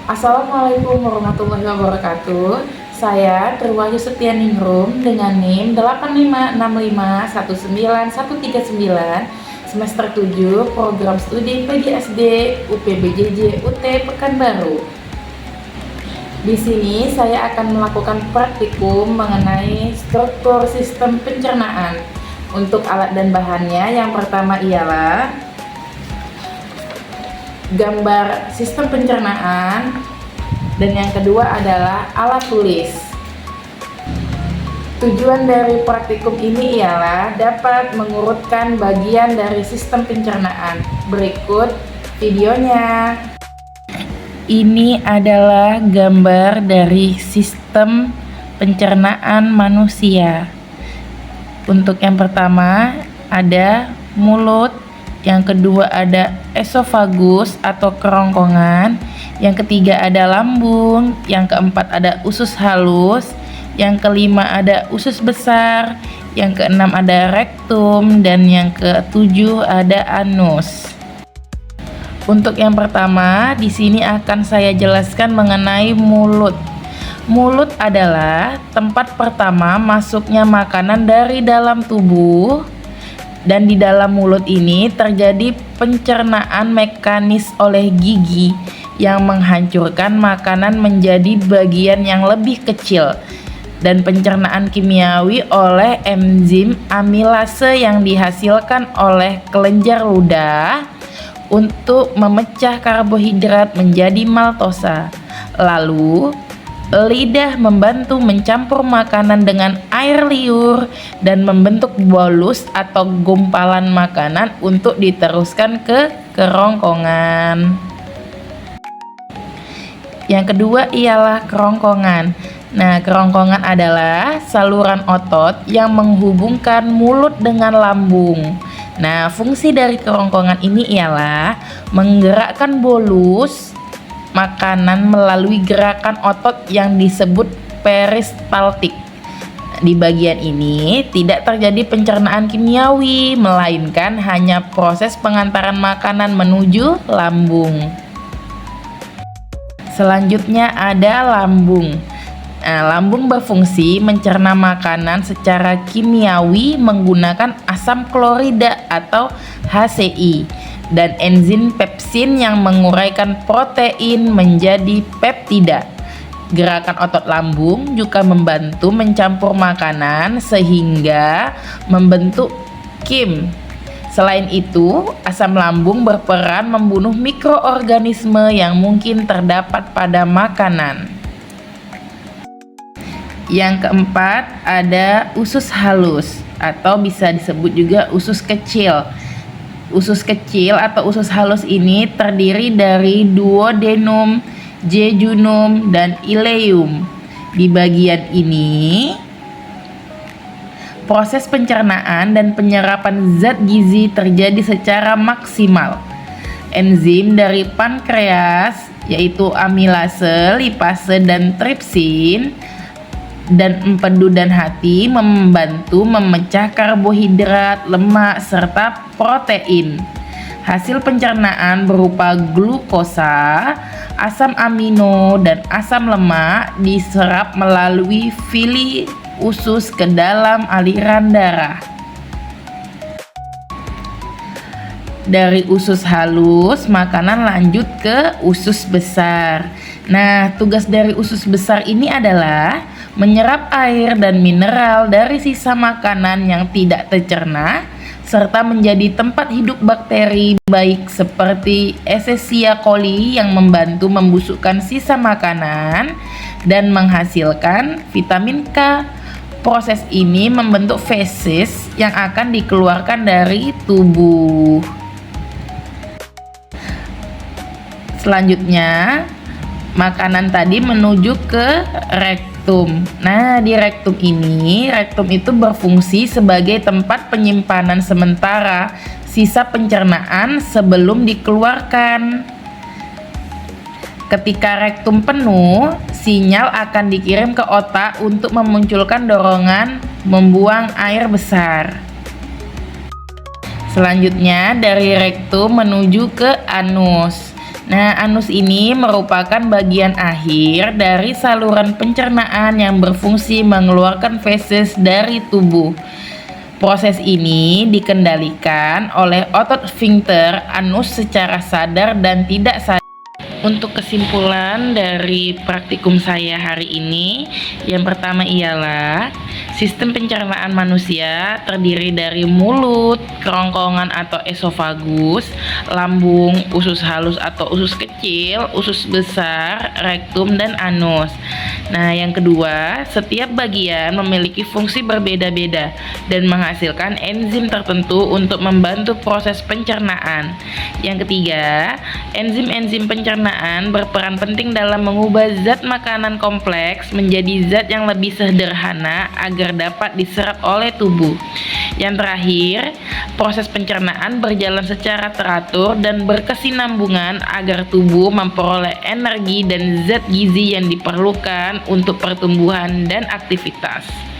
Assalamualaikum warahmatullahi wabarakatuh. Saya Triwahyu Setianingrum dengan NIM 8565191339 semester 7 program studi PGSD UPBJJ UT Pekanbaru. Di sini saya akan melakukan praktikum mengenai struktur sistem pencernaan. Untuk alat dan bahannya, yang pertama ialah gambar sistem pencernaan, dan yang kedua adalah alat tulis. Tujuan dari praktikum ini ialah dapat mengurutkan bagian dari sistem pencernaan. Berikut videonya. Ini adalah gambar dari sistem pencernaan manusia. Untuk yang pertama ada mulut, yang kedua ada esofagus atau kerongkongan, yang ketiga ada lambung, yang keempat ada usus halus, yang kelima ada usus besar, yang keenam ada rektum, dan yang ketujuh ada anus. Untuk yang pertama, di sini akan saya jelaskan mengenai mulut. Mulut adalah tempat pertama masuknya makanan dari dalam tubuh, dan di dalam mulut ini terjadi pencernaan mekanis oleh gigi yang menghancurkan makanan menjadi bagian yang lebih kecil, dan pencernaan kimiawi oleh enzim amilase yang dihasilkan oleh kelenjar ludah untuk memecah karbohidrat menjadi maltosa. Lalu lidah membantu mencampur makanan dengan air liur dan membentuk bolus atau gumpalan makanan untuk diteruskan ke kerongkongan. Yang kedua ialah kerongkongan. Nah, kerongkongan adalah saluran otot yang menghubungkan mulut dengan lambung. Nah, fungsi dari kerongkongan ini ialah menggerakkan bolus makanan melalui gerakan otot yang disebut peristaltik. Di bagian ini tidak terjadi pencernaan kimiawi, melainkan hanya proses pengantaran makanan menuju lambung. Selanjutnya ada lambung. Nah, lambung berfungsi mencerna makanan secara kimiawi menggunakan asam klorida atau HCI dan enzim pepsin yang menguraikan protein menjadi peptida. Gerakan otot lambung juga membantu mencampur makanan sehingga membentuk kim. Selain itu, asam lambung berperan membunuh mikroorganisme yang mungkin terdapat pada makanan. Yang keempat ada usus halus atau bisa disebut juga usus kecil. Usus kecil atau usus halus ini terdiri dari duodenum, jejunum, dan ileum. Di bagian ini, proses pencernaan dan penyerapan zat gizi terjadi secara maksimal. Enzim dari pankreas, yaitu amilase, lipase, dan tripsin, dan empedu dan hati membantu memecah karbohidrat, lemak, serta protein. Hasil pencernaan berupa glukosa, asam amino, dan asam lemak diserap melalui villi usus ke dalam aliran darah. Dari usus halus, makanan lanjut ke usus besar. Nah, tugas dari usus besar ini adalah menyerap air dan mineral dari sisa makanan yang tidak tercerna, serta menjadi tempat hidup bakteri baik seperti Escherichia coli yang membantu membusukkan sisa makanan dan menghasilkan vitamin K. Proses ini membentuk feses yang akan dikeluarkan dari tubuh. Selanjutnya, makanan tadi menuju ke rektum. Nah, di rektum ini, rektum itu berfungsi sebagai tempat penyimpanan sementara sisa pencernaan sebelum dikeluarkan. Ketika rektum penuh, sinyal akan dikirim ke otak untuk memunculkan dorongan membuang air besar. Selanjutnya, dari rektum menuju ke anus. Nah, anus ini merupakan bagian akhir dari saluran pencernaan yang berfungsi mengeluarkan feses dari tubuh. Proses ini dikendalikan oleh otot sfinkter anus secara sadar dan tidak sadar. Untuk kesimpulan dari praktikum saya hari ini, yang pertama ialah sistem pencernaan manusia terdiri dari mulut, kerongkongan atau esofagus, lambung, usus halus atau usus kecil, usus besar, rektum, dan anus. Nah, yang kedua, setiap bagian memiliki fungsi berbeda-beda dan menghasilkan enzim tertentu untuk membantu proses pencernaan. Yang ketiga, enzim-enzim pencernaan berperan penting dalam mengubah zat makanan kompleks menjadi zat yang lebih sederhana agar dapat diserap oleh tubuh. Yang terakhir, proses pencernaan berjalan secara teratur dan berkesinambungan agar tubuh memperoleh energi dan zat gizi yang diperlukan untuk pertumbuhan dan aktivitas.